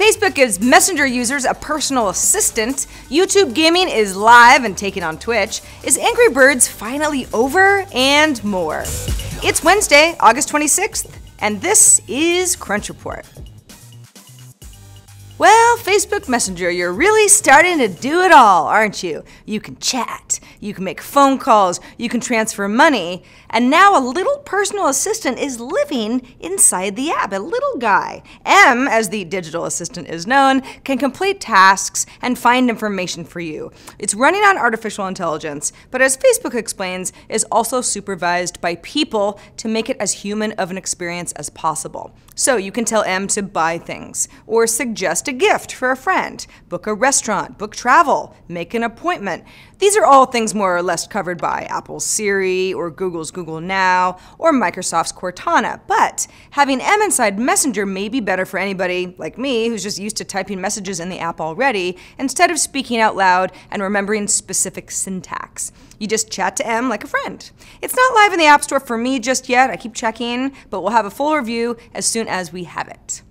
Facebook gives Messenger users a personal assistant. YouTube gaming is live and taking on Twitch. Is Angry Birds finally over? And more. It's Wednesday, August 26th, and this is Crunch Report. Well, Facebook Messenger, you're really starting to do it all, aren't you? You can chat, you can make phone calls, you can transfer money, and now a little personal assistant is living inside the app, a little guy. M, as the digital assistant is known, can complete tasks and find information for you. It's running on artificial intelligence, but as Facebook explains, is also supervised by people to make it as human of an experience as possible. So you can tell M to buy things, or suggest a gift for a friend, book a restaurant, book travel, make an appointment. These are all things more or less covered by Apple's Siri, or Google's Google Now, or Microsoft's Cortana. But having M inside Messenger may be better for anybody like me who's just used to typing messages in the app already, instead of speaking out loud and remembering specific syntax. You just chat to M like a friend. It's not live in the App Store for me just yet. I keep checking, but we'll have a full review as soon as we have it.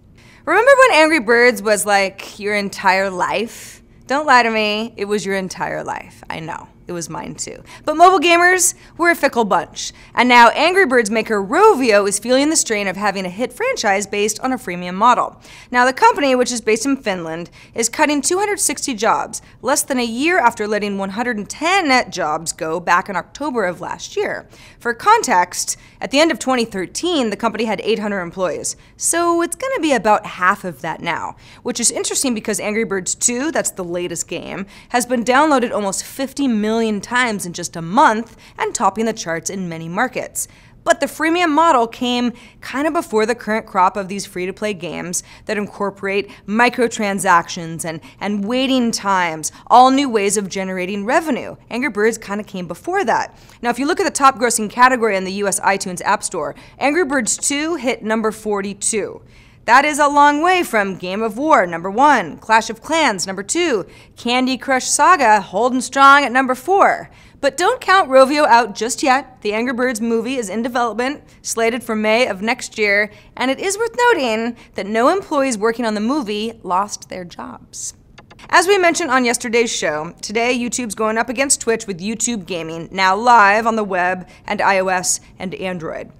Remember when Angry Birds was like your entire life? Don't lie to me, it was your entire life. I know, it was mine too. But mobile gamers, we're a fickle bunch. And now Angry Birds maker Rovio is feeling the strain of having a hit franchise based on a freemium model. Now the company, which is based in Finland, is cutting 260 jobs, less than a year after letting 110 jobs go back in October of last year. For context, at the end of 2013, the company had 800 employees. So it's gonna be about half of that now, which is interesting because Angry Birds 2, that's the latest game, has been downloaded almost 50 million times in just a month and topping the charts in many markets. But the freemium model came kind of before the current crop of these free-to-play games that incorporate microtransactions and waiting times, all new ways of generating revenue. Angry Birds kind of came before that. Now, if you look at the top grossing category in the US iTunes App Store, Angry Birds 2 hit number 42. That is a long way from Game of War, number 1, Clash of Clans, number 2, Candy Crush Saga, holding strong at number 4. But don't count Rovio out just yet. The Angry Birds movie is in development, slated for May of next year, and it is worth noting that no employees working on the movie lost their jobs. As we mentioned on yesterday's show, today YouTube's going up against Twitch with YouTube Gaming, now live on the web and iOS and Android.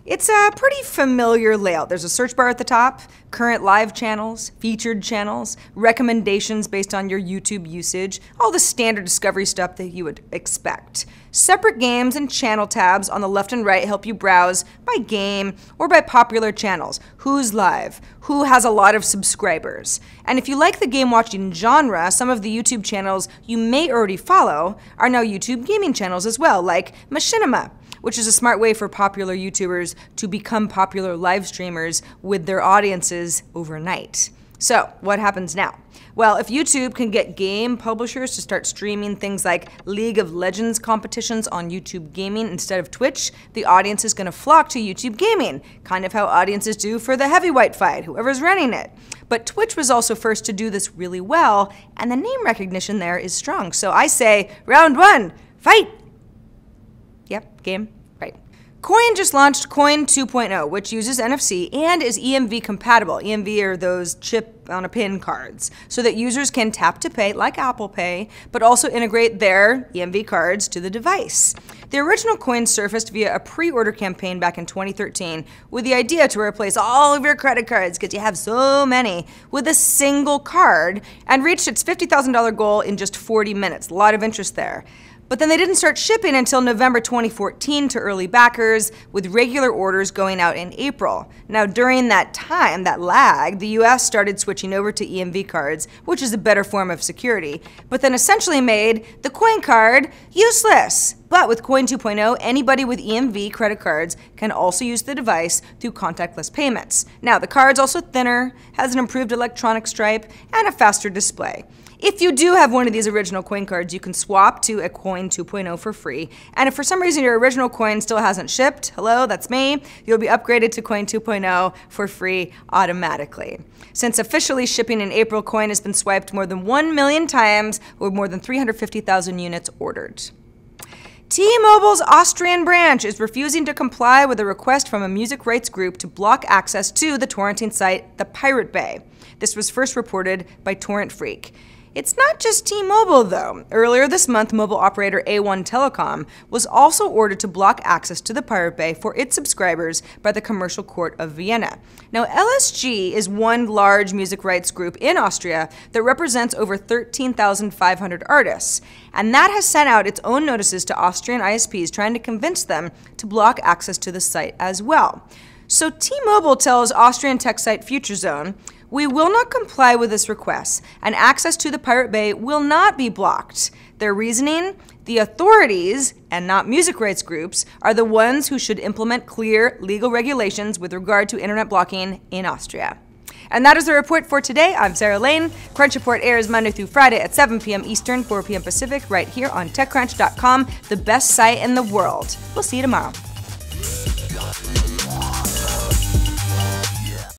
It's a pretty familiar layout. There's a search bar at the top, current live channels, featured channels, recommendations based on your YouTube usage, all the standard discovery stuff that you would expect. Separate games and channel tabs on the left and right help you browse by game or by popular channels. Who's live? Who has a lot of subscribers? And if you like the game watching genre, some of the YouTube channels you may already follow are now YouTube gaming channels as well, like Machinima, which is a smart way for popular YouTubers to become popular live streamers with their audiences overnight. So, what happens now? Well, if YouTube can get game publishers to start streaming things like League of Legends competitions on YouTube Gaming instead of Twitch, the audience is going to flock to YouTube Gaming, kind of how audiences do for the heavyweight fight, whoever's running it. But Twitch was also first to do this really well, and the name recognition there is strong. So I say, round 1, fight! Yep, game, right. Coin just launched Coin 2.0, which uses NFC and is EMV-compatible. EMV are those chip-on-a-pin cards, so that users can tap to pay, like Apple Pay, but also integrate their EMV cards to the device. The original Coin surfaced via a pre-order campaign back in 2013 with the idea to replace all of your credit cards, because you have so many, with a single card, and reached its $50,000 goal in just 40 minutes. A lot of interest there. But then they didn't start shipping until November 2014 to early backers, with regular orders going out in April. Now during that time, that lag, the US started switching over to EMV cards, which is a better form of security, but then essentially made the Coin card useless. But with Coin 2.0, anybody with EMV credit cards can also use the device through contactless payments. Now the card's also thinner, has an improved electronic stripe, and a faster display. If you do have one of these original Coin cards, you can swap to a Coin 2.0 for free. And if for some reason your original Coin still hasn't shipped, hello, that's me, you'll be upgraded to Coin 2.0 for free automatically. Since officially shipping in April, Coin has been swiped more than 1 million times, with more than 350,000 units ordered. T-Mobile's Austrian branch is refusing to comply with a request from a music rights group to block access to the torrenting site, the Pirate Bay. This was first reported by Torrent Freak. It's not just T-Mobile, though. Earlier this month, mobile operator A1 Telecom was also ordered to block access to the Pirate Bay for its subscribers by the Commercial Court of Vienna. Now, LSG is one large music rights group in Austria that represents over 13,500 artists, and that has sent out its own notices to Austrian ISPs trying to convince them to block access to the site as well. So T-Mobile tells Austrian tech site FutureZone, "We will not comply with this request, and access to the Pirate Bay will not be blocked." Their reasoning? The authorities, and not music rights groups, are the ones who should implement clear legal regulations with regard to internet blocking in Austria. And that is the report for today. I'm Sarah Lane. Crunch Report airs Monday through Friday at 7 p.m. Eastern, 4 p.m. Pacific, right here on TechCrunch.com, the best site in the world. We'll see you tomorrow.